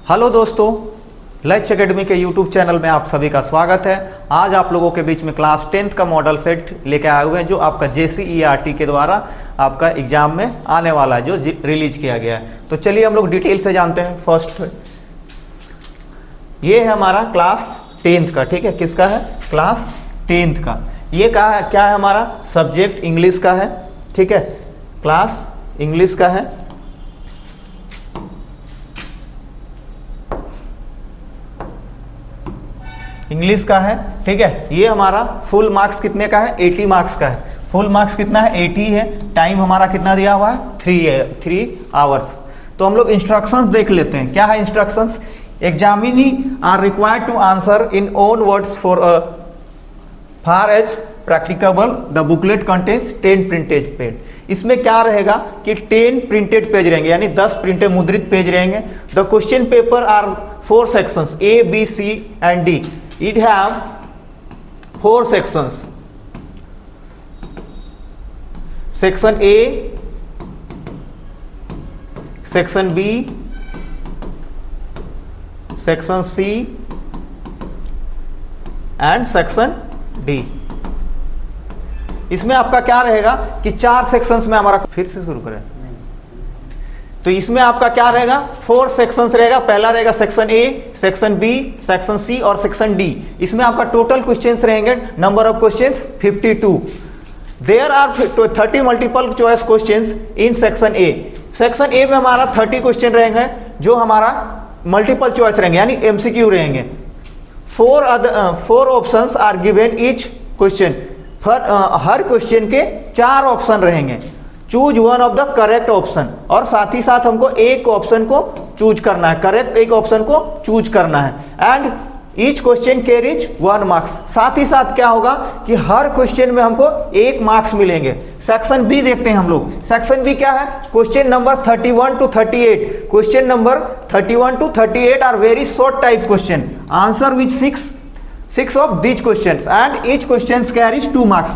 Hello दोस्तों, latch academy के YouTube channel में आप सभी का स्वागत है। आज आप लोगों के बीच में क्लास 10th का मॉडल सेट लेके आए हुए हैं जो आपका JCERT के द्वारा आपका एग्जाम में आने वाला है, जो रिलीज किया गया है। तो चलिए हम लोग डिटेल से जानते हैं। फर्स्ट ये है हमारा क्लास 10th का, ठीक है, किसका है? क्लास 10th का। ये क्या है हमारा सब्जेक्ट? इंग्लिश का है, ठीक है, क्लास इंग्लिश का है। इंग्लिश का है, ठीक है। ये हमारा फुल मार्क्स कितने का है? 80 मार्क्स का है। फुल मार्क्स कितना है? 80 है। टाइम हमारा कितना दिया हुआ है? 3 आवर्स। तो हम लोग इंस्ट्रक्शंस देख लेते हैं। क्या है instructions? Examinee are required to answer in own words for far as practicable the booklet contains 10 printed page. इसमें क्या रहेगा कि 10 प्रिंटेड पेज रहेंगे, यानी 10 प्रिंटेड मुद्रित पेज रहेंगे। The question paper are 4 sections A, B, C and D. It have 4 sections. Section A, Section B, Section C and Section D. इसमें आपका क्या रहेगा कि 4 सेक्शंस में हमारा, फिर से शुरू करें, तो इसमें आपका क्या रहेगा? 4 सेक्शंस रहेगा। पहला रहेगा section A, section B, section C और सेक्शन D। इसमें आपका टोटल क्वेश्चंस रहेंगे, number of questions 52। There are 30 multiple choice questions in section A। Section A में हमारा 30 क्वेश्चन रहेंगे जो हमारा मल्टीपल चॉइस रहेंगे, यानी MCQ रहेंगे। 4 options are given each question. हर क्वेश्चन के 4 ऑप्शन रहेंगे। Choose one of the correct option, और साथ ही साथ हमको एक ऑप्शन को चूज करना है, करेक्ट एक ऑप्शन को चूज करना है। And each question carries 1 marks. साथ ही साथ क्या होगा कि हर क्वेश्चन में हमको 1 मार्क्स मिलेंगे। सेक्शन बी देखते हैं हम लोग। सेक्शन बी क्या है? Question number 31 to 38। Question number 31 to 38 are very short type question. Answer with 6 of these question and each question carries 2 marks.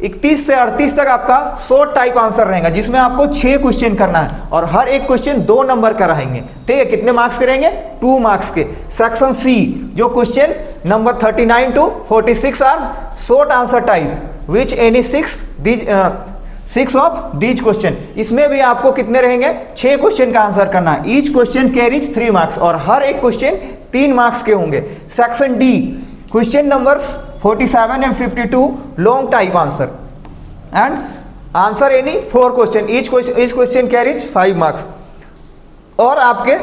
31 से 38 तक आपका शॉर्ट टाइप आंसर रहेगा, जिसमें आपको 6 क्वेश्चन करना है और हर एक क्वेश्चन 2 नंबर का रहेंगे, ठीक है। कितने मार्क्स के रहेंगे? 2 मार्क्स के। सेक्शन सी जो question number 39 to 46 are short answer type which any 6 of these question. इसमें भी आपको कितने रहेंगे? 6 क्वेश्चन का आंसर करना है। ईच क्वेश्चन कैरीज 3 मार्क्स और हर एक क्वेश्चन 3 मार्क्स के होंगे। Section D question numbers 47 and 52 long type answer and answer any 4 question. Each question carries 5 marks और आपके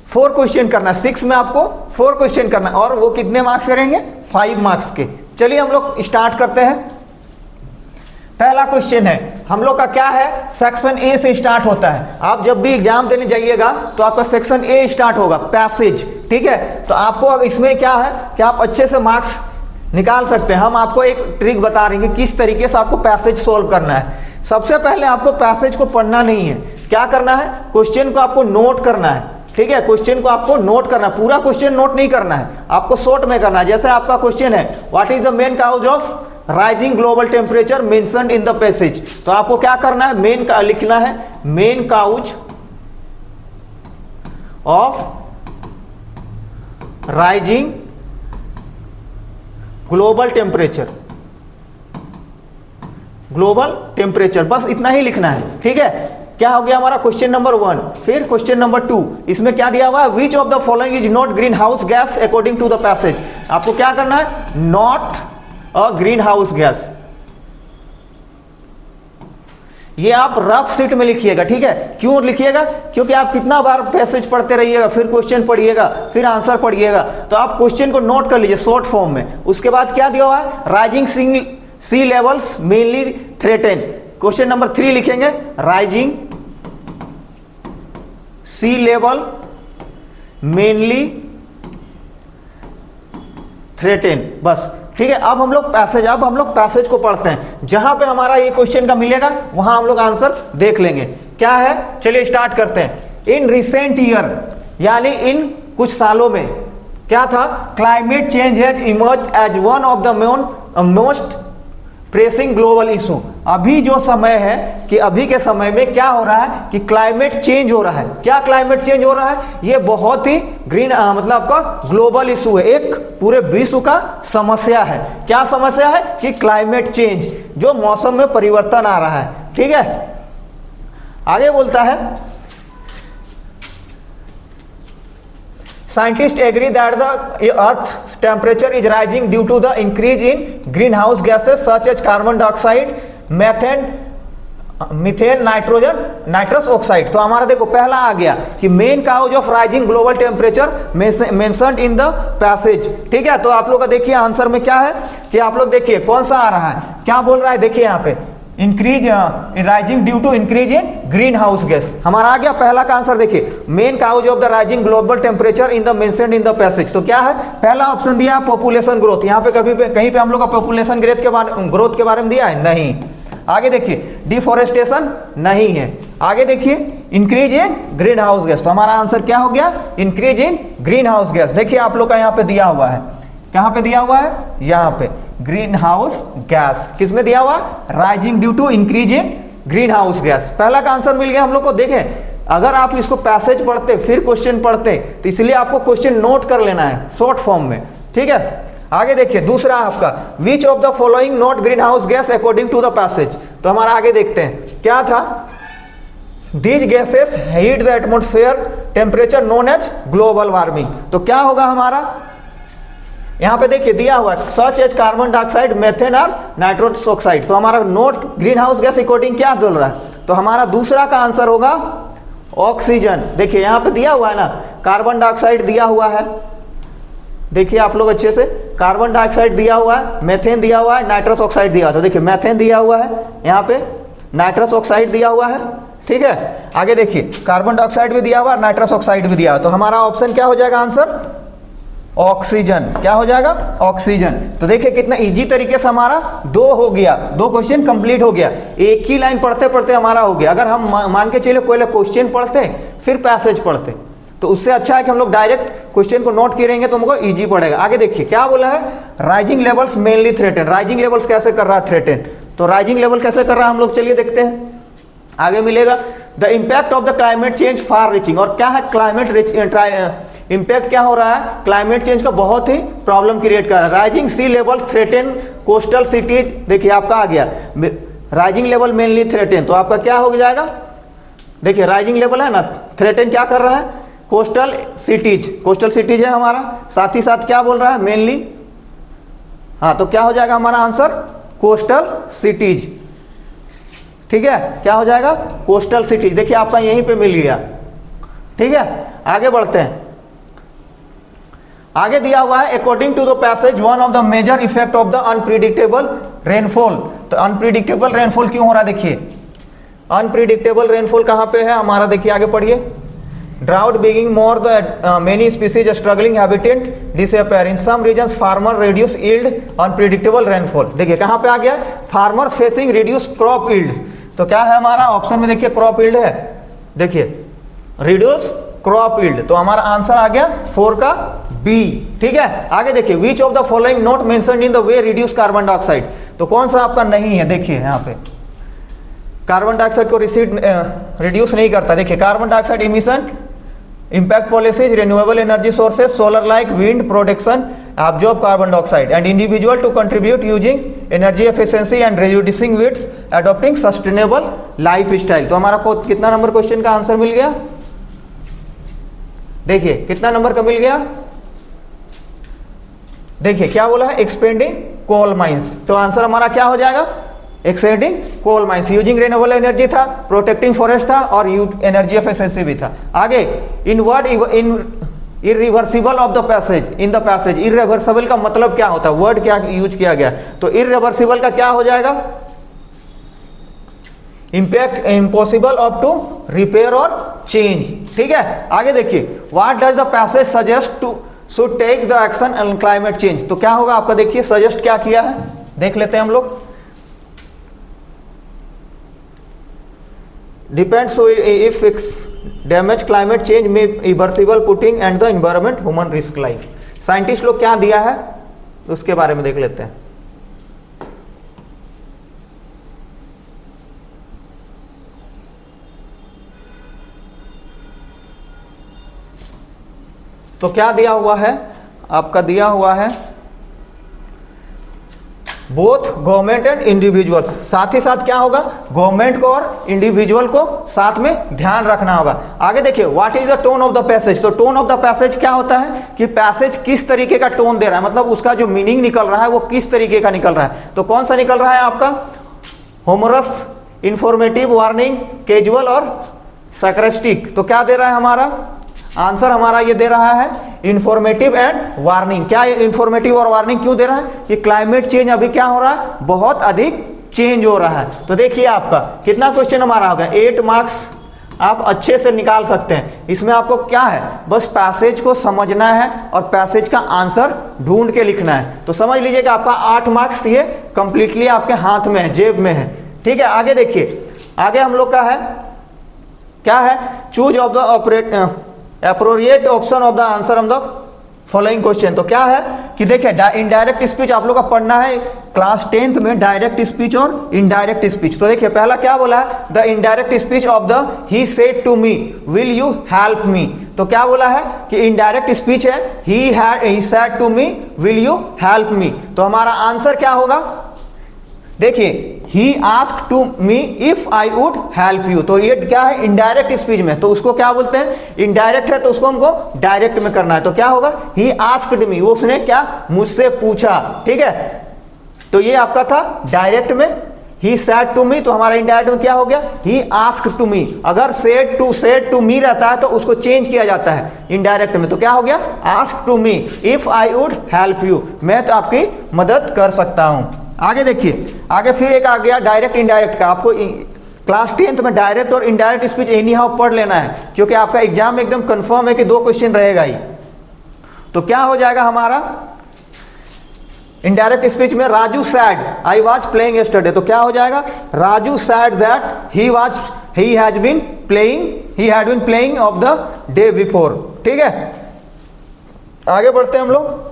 4 क्वेश्चन करना है। 6 में आपको 4 क्वेश्चन करना है और वो कितने मार्क्स करेंगे? 5 मार्क्स के। चलिए हम लोग स्टार्ट करते हैं। पहला क्वेश्चन है हम लोग का, क्या है? सेक्शन ए से स्टार्ट होता है। आप जब भी एग्जाम देने जाइएगा तो आपका सेक्शन ए स्टार्ट होगा, पैसेज, ठीक है। तो आपको इसमें क्या है कि आप अच्छे से मार्क्स निकाल सकते हैं। हम आपको एक ट्रिक बता रहे हैं कि किस तरीके से आपको पैसेज सोल्व करना है। सबसे पहले आपको पैसेज को पढ़ना नहीं है, क्या करना है? क्वेश्चन को आपको नोट करना है, ठीक है। क्वेश्चन को आपको नोट करना है, पूरा क्वेश्चन नोट नहीं करना है, आपको शॉर्ट में करना है। जैसे आपका क्वेश्चन है what is the main cause of rising global temperature mentioned in the passage. तो आपको क्या करना है? मेन का लिखना है, main cause of rising global temperature, global temperature, बस इतना ही लिखना है, ठीक है। क्या हो गया हमारा? Question number 1। फिर क्वेश्चन नंबर 2, इसमें क्या दिया हुआ है? Which of the following is not green house gas according to the passage. आपको क्या करना है? Not a green house gas. ये आप रफ शीट में लिखिएगा, ठीक है। क्यों लिखिएगा? क्योंकि आप कितना बार पैसेज पढ़ते रहिएगा, फिर क्वेश्चन पढ़िएगा, फिर आंसर पढ़िएगा, तो आप क्वेश्चन को नोट कर लीजिए शॉर्ट फॉर्म में। उसके बाद क्या दिया हुआ है? Rising sea levels mainly threaten. Question number 3 लिखेंगे rising sea level mainly threaten, बस, ठीक है। अब हम लोग पैसेज को पढ़ते हैं। जहां पे हमारा ये क्वेश्चन का मिलेगा वहां हम लोग आंसर देख लेंगे। क्या है? चलिए स्टार्ट करते हैं। इन रिसेंट ईयर, यानी इन कुछ सालों में क्या था? Climate change has emerged as one of the most pressing global issue. अभी जो समय है कि अभी के समय में क्या हो रहा है कि क्लाइमेट चेंज हो रहा है। क्या क्लाइमेट चेंज हो रहा है? ये बहुत ही मतलब आपका ग्लोबल इशू है, एक पूरे विश्व का समस्या है। क्या समस्या है? कि क्लाइमेट चेंज, जो मौसम में परिवर्तन आ रहा है। ठीक है, आगे बोलता है Scientists agree that the Earth's temperature is rising due to the increase in greenhouse gases such as carbon dioxide, methane, nitrogen, nitrous oxide. तो हमारा देखो पहला आ गया कि main cause of rising global temperature mentioned in the passage. ठीक है, तो आप लोग का देखिए आंसर में क्या है कि आप लोग देखिए कौन सा आ रहा है, क्या बोल रहा है, देखिए यहाँ पे increase rising due to increase in green house gas. हमारा आ गया पहला का आंसर। देखिए main cause of the rising global temperature in the mentioned in the passage. तो क्या है? पहला ऑप्शन दिया पॉपुलेशन ग्रोथ। यहाँ पे कहीं पे हम लोग का पॉपुलेशन ग्रोथ के बारे में दिया है? नहीं। आगे देखिए डिफोरेस्टेशन नहीं है। आगे देखिए increase in green house gas. तो हमारा आंसर क्या हो गया? Increase in green house gas. देखिए आप लोग का यहाँ पे दिया हुआ है, कहां पे दिया हुआ है? यहाँ पे ग्रीन हाउस गैस। किस में दिया हुआ? Rising due to increase in green house gas. पहला का आंसर मिल गया हम लोग को। देखें अगर आप इसको पैसेज पढ़ते फिर क्वेश्चन पढ़ते तो इसलिए आपको क्वेश्चन नोट कर लेना है शॉर्ट फॉर्म में। ठीक है, आगे देखिए दूसरा आपका which of the following not green house gas according to the passage. तो हमारा आगे देखते हैं क्या था। These gases heat the atmosphere temperature known as global warming. तो क्या होगा हमारा? यहां पे देखिए दिया हुआ such as carbon dioxide, methane और नाइट्रोजन ऑक्साइड। तो हमारा not green house gas according क्या बोल रहा है? तो हमारा दूसरा का आंसर होगा ऑक्सीजन। देखिए यहां पे दिया हुआ है ना, कार्बन डाइऑक्साइड दिया हुआ है, देखिए आप लोग अच्छे से, कार्बन डाइऑक्साइड दिया हुआ है, मेथेन दिया हुआ है, नाइट्रस ऑक्साइड दिया हुआ है। तो देखिए मेथेन दिया हुआ है, यहाँ पे नाइट्रस ऑक्साइड दिया हुआ है। ठीक है, आगे देखिए कार्बन डाइऑक्साइड भी दिया हुआ है, नाइट्रस ऑक्साइड भी दिया हुआ है। तो हमारा ऑप्शन क्या हो जाएगा आंसर? ऑक्सीजन। क्या हो जाएगा? ऑक्सीजन। तो देखिए कितना इजी तरीके से हमारा दो हो गया, दो क्वेश्चन कंप्लीट हो गया। एक ही लाइन पढ़ते पढ़ते हमारा हो गया। अगर हम मान के चले कोई क्वेश्चन पढ़ते फिर पैसेज पढ़ते तो उससे अच्छा है कि हम लोग डायरेक्ट क्वेश्चन को नोट करेंगे तो हमको इजी पड़ेगा। आगे देखिए क्या बोला है, rising levels mainly threaten. Rising levels कैसे कर रहा है? थ्रेटन। तो राइजिंग लेवल कैसे कर रहा है हम लोग चलिए देखते हैं। आगे मिलेगा the impact of the climate change far reaching. और क्या है क्लाइमेट इम्पैक्ट क्या हो रहा है? क्लाइमेट चेंज का बहुत ही प्रॉब्लम क्रिएट कर रहा है। Rising sea level threaten coastal cities. देखिए आपका आ गया राइजिंग लेवल मेनली थ्रेटन। तो आपका क्या हो जाएगा? देखिए राइजिंग लेवल है ना, थ्रेटन क्या कर रहा है? Coastal cities. कोस्टल सिटीज है हमारा, साथ ही साथ क्या बोल रहा है? मेनली। हाँ, तो क्या हो जाएगा हमारा आंसर? Coastal cities. ठीक है, क्या हो जाएगा? Coastal cities. देखिए आपका यहीं पे मिल गया। ठीक है, आगे बढ़ते हैं। आगे दिया हुआ है according to the passage one of the major effect of the unpredictable rainfall. तो अनप्रिडिक्टेबल रेनफॉल क्यों हो रहा है? देखिए अनप्रिडिक्टेबल रेनफॉल कहां पे है हमारा? देखिए आगे पढ़िए। Drought begging more the many species struggling habitat disappear in some regions farmer reduce yield unpredictable rainfall. देखिए कहां पे आ गया? Farmers facing reduce crop yield. तो क्या है हमारा ऑप्शन में? देखिए क्रॉप यील्ड है, देखिए रिड्यूस क्रॉप यील्ड। तो हमारा आंसर आ गया 4 का बी। ठीक है, आगे देखिए विच of the following not mentioned in the way reduce carbon dioxide. तो कौन सा आपका नहीं है? देखिए यहाँ पे कार्बन डाइऑक्साइड को रिड्यूस नहीं करता। देखिए carbon dioxide emission, impact policies, renewable energy sources, solar like wind production, absorb carbon dioxide and individual to contribute using energy efficiency and reducing waste, adopting sustainable lifestyle। तो हमारा को कितना number question का answer मिल गया? देखिए कितना number का मिल गया? देखिए क्या बोला है? Expanding coal mines. तो आंसर हमारा क्या हो जाएगा? Expanding coal mines. Using renewable energy था, प्रोटेक्टिंग फॉरेस्ट था और एनर्जी एफिशिएंसी भी था। आगे in word in irreversible of the passage, in the passage. Irreversible का मतलब क्या होता है? वर्ड क्या यूज किया गया? तो इरिवर्सिबल का क्या हो जाएगा? Impact impossible of to repair और चेंज। ठीक है, आगे देखिए what does the passage suggest to should take the action on climate change. तो क्या होगा आपका? देखिए सजेस्ट क्या किया है, देख लेते हैं हम लोग। Depends if fix damage climate change में irreversible putting and the environment human risk life. Scientist लोग क्या दिया है उसके बारे में देख लेते हैं। तो क्या दिया हुआ है आपका, दिया हुआ है बोथ गवर्नमेंट एंड इंडिविजुअल्स। साथ ही साथ क्या होगा, गवर्नमेंट को और इंडिविजुअल को साथ में ध्यान रखना होगा। आगे देखिए, what is the tone of the passage. तो टोन ऑफ द पैसेज क्या होता है कि पैसेज किस तरीके का टोन दे रहा है, मतलब उसका जो मीनिंग निकल रहा है वो किस तरीके का निकल रहा है। तो कौन सा निकल रहा है आपका, होमरस, इंफॉर्मेटिव, वार्निंग, कैजुअल और सरकास्टिक। तो क्या दे रहा है हमारा आंसर, हमारा ये दे रहा है इंफॉर्मेटिव एंड वार्निंग। क्या इंफॉर्मेटिव और वार्निंग क्यों दे रहा है कि क्लाइमेट चेंज अभी क्या हो रहा है, बहुत अधिक चेंज हो रहा है। तो देखिए आपका कितना क्वेश्चन हमारा होगा, 8 मार्क्स आप अच्छे से निकाल सकते हैं। इसमें आपको क्या है, बस पैसेज को समझना है और पैसेज का आंसर ढूंढ के लिखना है। तो समझ लीजिए कि आपका 8 मार्क्स ये कंप्लीटली आपके हाथ में है, जेब में है। ठीक है, आगे देखिए, आगे हम लोग का है क्या है, choose of the appropriate option of the answer of the following question. तो क्या है कि देखिए, इनडायरेक्ट स्पीच आप लोग का पढ़ना है क्लास 10th में, डायरेक्ट स्पीच और इनडायरेक्ट स्पीच। तो देखिए पहला क्या बोला है, the indirect speech of the he said to me will you help me. तो क्या बोला है कि इनडायरेक्ट स्पीच है, he said to me will you help me. तो हमारा आंसर क्या होगा, देखिए he asked to me if I would help you. तो ये क्या है, इनडायरेक्ट स्पीच में, तो उसको क्या बोलते हैं, इनडायरेक्ट है तो उसको हमको डायरेक्ट में करना है। तो क्या होगा, ही आस्क्ड मी, वो उसने क्या मुझसे पूछा। ठीक है, तो ये आपका था डायरेक्ट में, ही सेड टू मी। तो हमारा इनडायरेक्ट में क्या हो गया, ही आस्क्ड टू मी। अगर सेड टू मी रहता है तो उसको चेंज किया जाता है इनडायरेक्ट में। तो क्या हो गया, ask to me if I would help you, मैं तो आपकी मदद कर सकता हूं। आगे देखिए, आगे फिर एक आ गया डायरेक्ट इंडायरेक्ट का। आपको क्लास 10th में डायरेक्ट और इनडायरेक्ट स्पीच एनी हाउ पढ़ लेना है, क्योंकि आपका एग्जाम में एकदम कंफर्म है कि 2 क्वेश्चन रहेगा ही। तो क्या हो जाएगा हमारा इनडायरेक्ट स्पीच में, Raju said I was playing yesterday. तो क्या हो जाएगा, Raju said that he had been playing of the day before. ठीक है, आगे बढ़ते हैं हम लोग।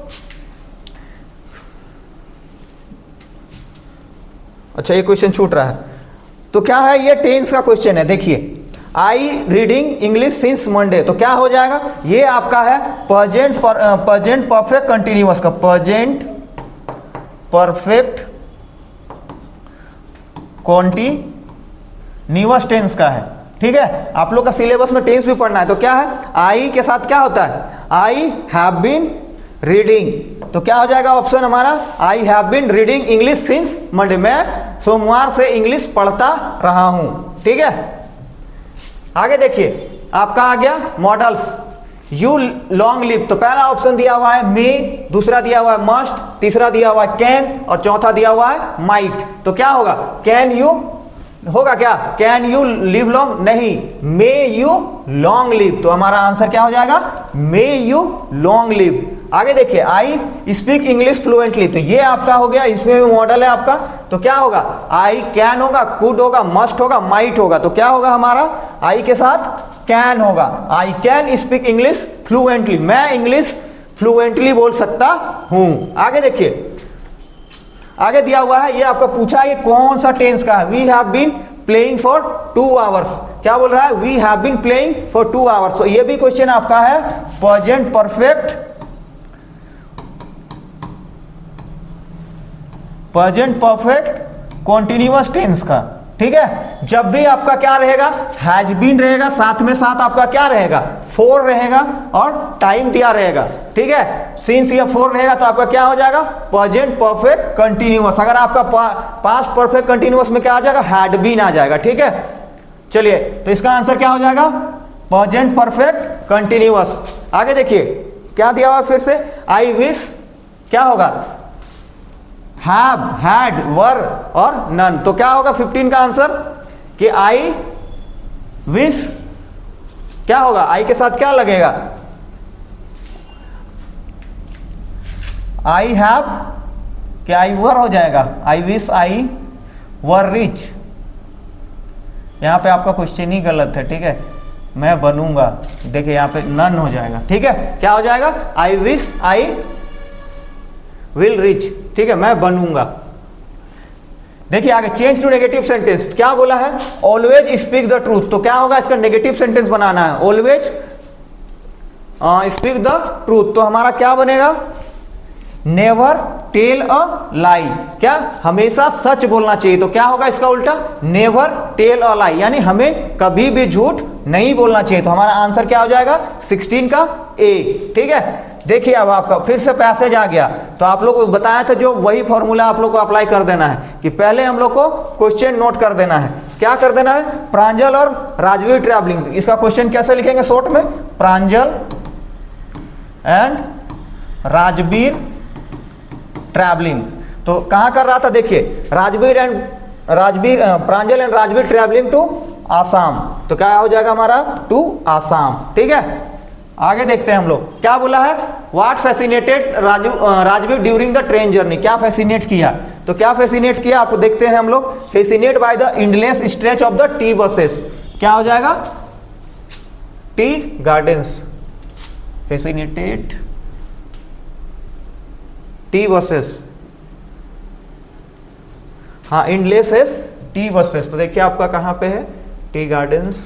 अच्छा, ये क्वेश्चन छूट रहा है। तो क्या है, ये टेंस का क्वेश्चन है। देखिए, I reading English since Monday. तो क्या हो जाएगा, ये आपका है प्रेजेंट परफेक्ट कंटिन्यूअस का, प्रेजेंट परफेक्ट कॉन्टिन्यूअस टेंस का है। ठीक है, आप लोग का सिलेबस में टेंस भी पढ़ना है। तो क्या है, आई के साथ क्या होता है, आई हैव बीन रीडिंग। तो क्या हो जाएगा ऑप्शन हमारा, I have been reading English since Monday, मैं सोमवार से इंग्लिश पढ़ता रहा हूं। ठीक है, आगे देखिए आपका आ गया मॉडल्स, यू लॉन्ग लिव। तो पहला ऑप्शन दिया हुआ है मे, दूसरा दिया हुआ है मस्ट, तीसरा दिया हुआ है कैन और चौथा दिया हुआ है माइट। तो क्या होगा, कैन यू होगा क्या, कैन यू लिव लॉन्ग, नहीं, मे यू लॉन्ग लिव। तो हमारा आंसर क्या हो जाएगा, मे यू लॉन्ग लिव। आगे देखिए, आई स्पीक इंग्लिश फ्लुएंटली। तो ये आपका हो गया, इसमें भी मॉडल है आपका। तो क्या होगा, आई कैन होगा, कुड होगा, मस्ट होगा, माइट होगा। तो क्या होगा हमारा, आई के साथ कैन होगा, I can speak English fluently, मैं इंग्लिश फ्लुएंटली बोल सकता हूं। आगे देखिए, आगे दिया हुआ है, ये आपका पूछा है ये कौन सा टेंस का है, we have been playing for 2 hours. क्या बोल रहा है, we have been playing for 2 hours. तो ये भी क्वेश्चन आपका है प्रेजेंट परफेक्ट कॉन्टिन्यूअस टेंस का। ठीक है, जब भी आपका क्या रहेगा, हैज बीन रहेगा, साथ में साथ आपका क्या रहेगा, फॉर रहेगा और टाइम दिया रहेगा। ठीक है, सिंस या फॉर रहेगा तो आपका क्या हो जाएगा, प्रेजेंट परफेक्ट कंटिन्यूअस। अगर आपका पास्ट परफेक्ट कंटिन्यूअस में क्या आ जाएगा, हैड बीन आ जाएगा। ठीक है, चलिए, तो इसका आंसर क्या हो जाएगा, प्रेजेंट परफेक्ट कंटिन्यूअस। आगे देखिए क्या दिया हुआ फिर से, आई विश क्या होगा, हैव, हैड, वर और नन। तो क्या होगा 15 का आंसर कि आई विश क्या होगा, आई के साथ क्या लगेगा, आई हैव, क्या आई वर हो जाएगा, I wish I were rich. यहां पे आपका क्वेश्चन ही गलत है। ठीक है, मैं बनूंगा, देखिए यहां पे नन हो जाएगा। ठीक है, क्या हो जाएगा, I wish I will rich. ठीक है, मैं बनूंगा। देखिए आगे, चेंज टू नेगेटिव सेंटेंस। क्या बोला है, ऑलवेज स्पीक द ट्रूथ। तो क्या होगा, इसका नेगेटिव सेंटेंस बनाना है, ऑलवेज स्पीक द ट्रूथ, तो हमारा क्या बनेगा, नेवर टेल अ लाई, क्या हमेशा सच बोलना चाहिए। तो क्या होगा इसका उल्टा, नेवर टेल अ लाई, यानी हमें कभी भी झूठ नहीं बोलना चाहिए। तो हमारा आंसर क्या हो जाएगा 16 का ए। ठीक है, देखिए अब आपका फिर से पैसेज आ गया। तो आप लोग को बताया था जो वही फॉर्मूला आप लोग को अप्लाई कर देना है कि पहले हम लोग को क्वेश्चन नोट कर देना है। क्या कर देना है, प्रांजल और राजवीर ट्रैवलिंग, इसका क्वेश्चन कैसे लिखेंगे शॉर्ट में, प्रांजल एंड राजवीर ट्रैवलिंग। तो कहां कर रहा था, देखिए Pranjal and Rajveer travelling to Assam, तो क्या हो जाएगा हमारा टू आसाम। ठीक है, आगे देखते हैं हम लोग क्या बोला है, what fascinated Rajveer during the train journey, क्या फैसिनेट किया, तो क्या फैसिनेट किया आपको देखते हैं हम लोग, fascinate by the endless stretch of the T buses, क्या हो जाएगा tea gardens, fascinated T buses, हाँ एंडलेस टी बसेस। तो देखिए आपका कहां पे है टी गार्डन्स,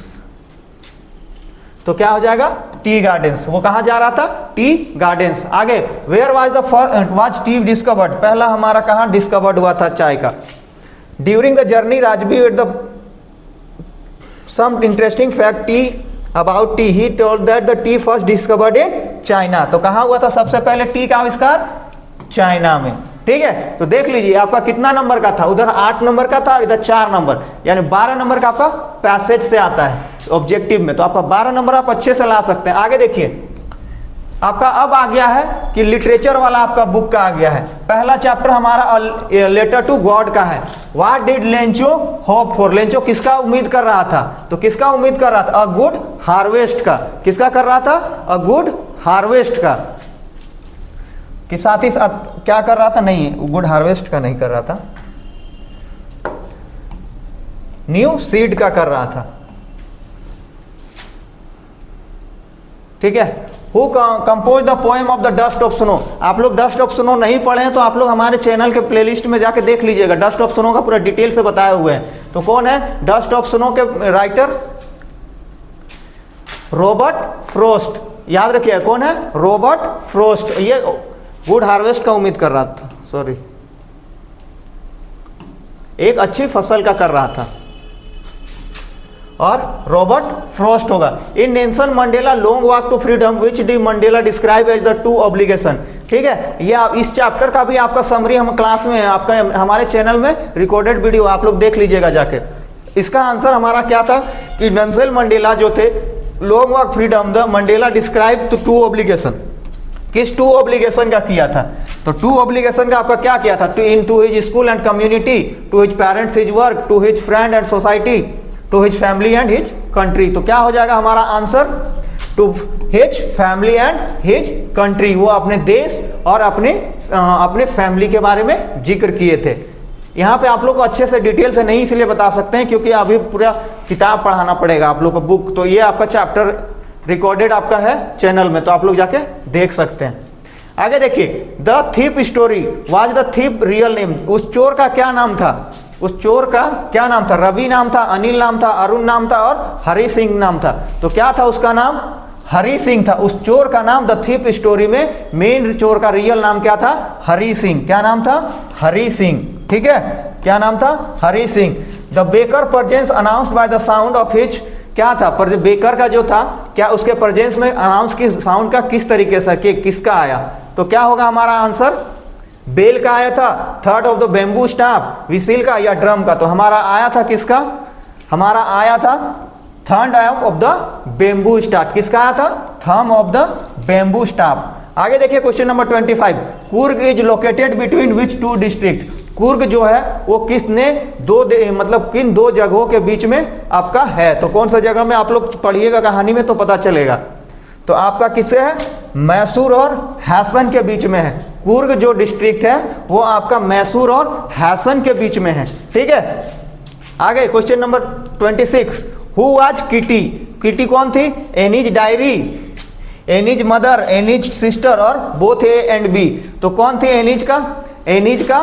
तो क्या हो जाएगा टी गार्डन्स, वो कहां जा रहा था टी गार्डन्स। आगे वेयर वाज टी डिस्कवर्ड, पहला हमारा कहां डिस्कवर्ड हुआ था चाय का। During the journey Rajvir at the some interesting fact tea about tea, he told that the tea first discovered in China, तो कहां हुआ था सबसे पहले टी का आविष्कार, चाइना में। ठीक है, तो देख लीजिए आपका कितना नंबर का था, उधर 8 नंबर का था और इधर 4 नंबर, यानी 12 नंबर का आपका पैसेज से आता है ऑब्जेक्टिव में, तो आपका 12 नंबर आप अच्छे से ला सकते हैं। आगे देखिए आपका अब आ गया है कि लिटरेचर वाला आपका बुक का आ गया है। पहला चैप्टर हमारा लेटर टू गॉड का है। What did Lencho hope for, Lencho किसका उम्मीद कर रहा था, तो किसका उम्मीद कर रहा था, अ गुड हार्वेस्ट का, किसका कर रहा था, अ गुड हार्वेस्ट का, कि साथ ही साथ क्या कर रहा था, नहीं गुड हार्वेस्ट का नहीं कर रहा था, न्यू सीड का कर रहा था। ठीक है, who compose the poem of the dust of snow, आप लोग डस्ट ऑफ स्नो नहीं पढ़े हैं तो आप लोग हमारे चैनल के प्लेलिस्ट में जाके देख लीजिएगा, डस्ट ऑफ स्नो का पूरा डिटेल से बताए हुए हैं। तो कौन है डस्ट ऑफ स्नो के राइटर, रॉबर्ट फ्रोस्ट, याद रखिए कौन है रॉबर्ट फ्रोस्ट, ये गुड हार्वेस्ट का उम्मीद कर रहा था, सॉरी एक अच्छी फसल का कर रहा था, और रॉबर्ट फ्रॉस्ट होगा। In Nelson Mandela long walk to freedom which the Mandela describe as the two obligation. ठीक है, ये आप इस चैप्टर का भी आपका समरी हम क्लास में आपका हमारे चैनल में रिकॉर्डेड वीडियो आप लोग देख लीजिएगा जाके। इसका आंसर हमारा क्या था कि नेल्सन मंडेला जो थे long walk freedom the Mandela describe to two obligation, किस टू ऑब्लिगेशन का किया था, तो टू ऑब्लिगेशन का आपका क्या किया था, to his school and community, to his parents his work, to his friend and society, to his family and his country. तो क्या हो जाएगा हमारा आंसर, to his family and his country, वो अपने देश और अपने फैमिली के बारे में जिक्र किए थे। यहाँ पे आप लोग को अच्छे से डिटेल से नहीं इसलिए बता सकते हैं क्योंकि अभी पूरा किताब पढ़ाना पड़ेगा आप लोग को बुक, तो ये आपका चैप्टर रिकॉर्डेड आपका है चैनल में, तो आप लोग जाके देख सकते हैं। आगे देखिए the thief story, was the thief real name, उस चोर का क्या नाम था, उस चोर का क्या नाम था, रवि नाम था, अनिल नाम था, अरुण नाम था और हरि सिंह नाम था। तो क्या था उसका नाम, हरि सिंह था। उस चोर का नाम द थीप स्टोरी में मेन चोर का रियल नाम क्या था, हरि सिंह। क्या नाम था, हरि सिंह। ठीक है, क्या नाम था, Hari Singh. The baker presence announced by the sound of his, क्या था बेकर का जो था, क्या उसके प्रेजेंस में अनाउंस की साउंड का किस तरीके से कि किसका आया, तो क्या होगा हमारा आंसर, बेल का आया था, third of the bamboo staff, whistle का या ड्रम का। तो हमारा आया था किसका, हमारा आया था third of the bamboo staff. किसका आया था, third of the bamboo staff. आगे देखिए question number 25, Coorg is located between which two district, Coorg जो है वो किसने मतलब किन दो जगहों के बीच में आपका है, तो कौन सा जगह में आप लोग पढ़िएगा कहानी में तो पता चलेगा। तो आपका किससे है, मैसूर और हैसन के बीच में है। कुर्ग जो डिस्ट्रिक्ट है वो आपका मैसूर और हैसन के बीच में है। ठीक है, आगे question number 26, who was kitty, kitty कौन थी, Annie's diary, Annie's mother, Annie's sister और बोथ ए एंड बी। तो कौन थी एनीज का, एनीज का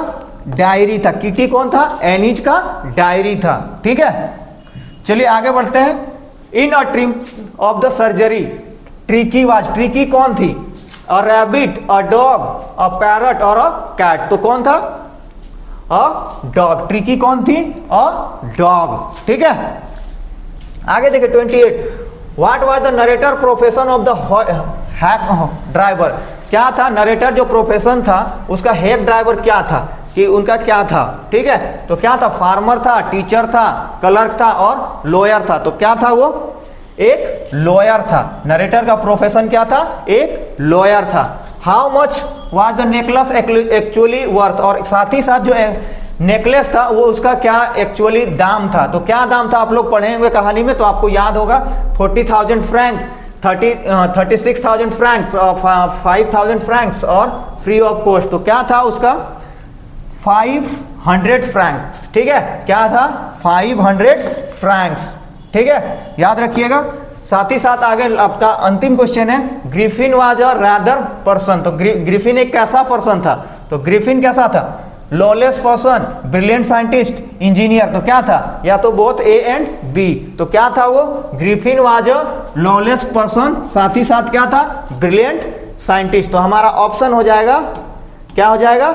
डायरी था। किटी कौन था, एनीज का डायरी था। ठीक है, चलिए आगे बढ़ते हैं। In a trim of the surgery, tricky was, tricky कौन थी? A rabbit, a dog, a parrot और अ कैट। तो कौन था? A dog. ट्रिकी कौन थी? A dog. ठीक है, आगे देखिए 28। What was the narrator profession of the hack driver? क्या था नरेटर जो प्रोफेशन था उसका हैक ड्राइवर क्या था, कि उनका क्या था? ठीक है, तो क्या था? फार्मर था, टीचर था, क्लर्क था और लॉयर था। तो क्या था वो? एक लॉयर था। नरेटर का प्रोफेशन क्या था? एक लॉयर था। How much was the necklace actually worth? और साथ ही साथ जो नेकलेस था वो उसका क्या एक्चुअली दाम था? तो क्या दाम था? आप लोग पढ़ेंगे कहानी में तो आपको याद होगा। 40,000 फ्रैंक, 36,000 फ्रैंक्स और 5,000 फ्रैंक्स और फ्री ऑफ कॉस्ट। तो क्या था उसका? 500 फ्रैंक्स। ठीक है, क्या था? 500 फ्रैंक्स। ठीक है, याद रखिएगा। साथ ही साथ आगे आपका अंतिम क्वेश्चन है, Griffin was a rather person. तो ग्रिफिन एक कैसा पर्सन था? तो ग्रिफिन कैसा था? Lawless person, brilliant scientist, engineer. तो क्या था? या तो बोथ ए एंड बी। तो क्या था वो? Griffin was a lawless person, साथ ही साथ क्या था? Brilliant scientist. तो हमारा ऑप्शन हो जाएगा, क्या हो जाएगा?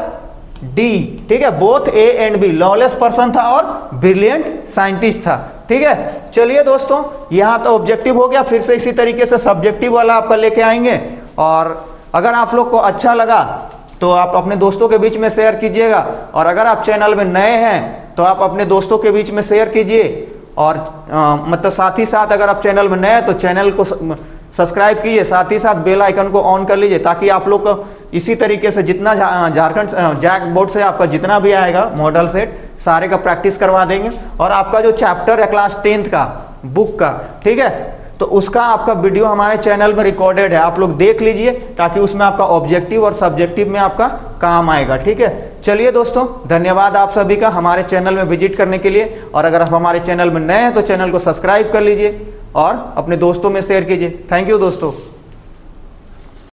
डी। ठीक है, both A and B, lawless person था और ब्रिलियंट साइंटिस्ट था। ठीक है, चलिए दोस्तों, यहां तो ऑब्जेक्टिव हो गया। फिर से इसी तरीके से सब्जेक्टिव वाला आपका लेके आएंगे। और अगर आप लोग को अच्छा लगा तो आप अपने दोस्तों के बीच में शेयर कीजिएगा। और अगर आप चैनल में नए हैं तो आप अपने दोस्तों के बीच में शेयर कीजिए। और मतलब साथ ही साथ अगर आप चैनल में नए हैं तो चैनल को सब्सक्राइब कीजिए, साथ ही साथ बेल आइकन को ऑन कर लीजिए, ताकि आप लोग को इसी तरीके से जितना झारखंड जैक बोर्ड से आपका जितना भी आएगा मॉडल सेट सारे का प्रैक्टिस करवा देंगे। और आपका जो चैप्टर है क्लास 10th का बुक का, ठीक है, तो उसका आपका वीडियो हमारे चैनल में रिकॉर्डेड है, आप लोग देख लीजिए, ताकि उसमें आपका ऑब्जेक्टिव और सब्जेक्टिव में आपका काम आएगा। ठीक है, चलिए दोस्तों, धन्यवाद आप सभी का हमारे चैनल में विजिट करने के लिए। और अगर आप हमारे चैनल में नए हैं तो चैनल को सब्सक्राइब कर लीजिए और अपने दोस्तों में शेयर कीजिए। थैंक यू दोस्तों।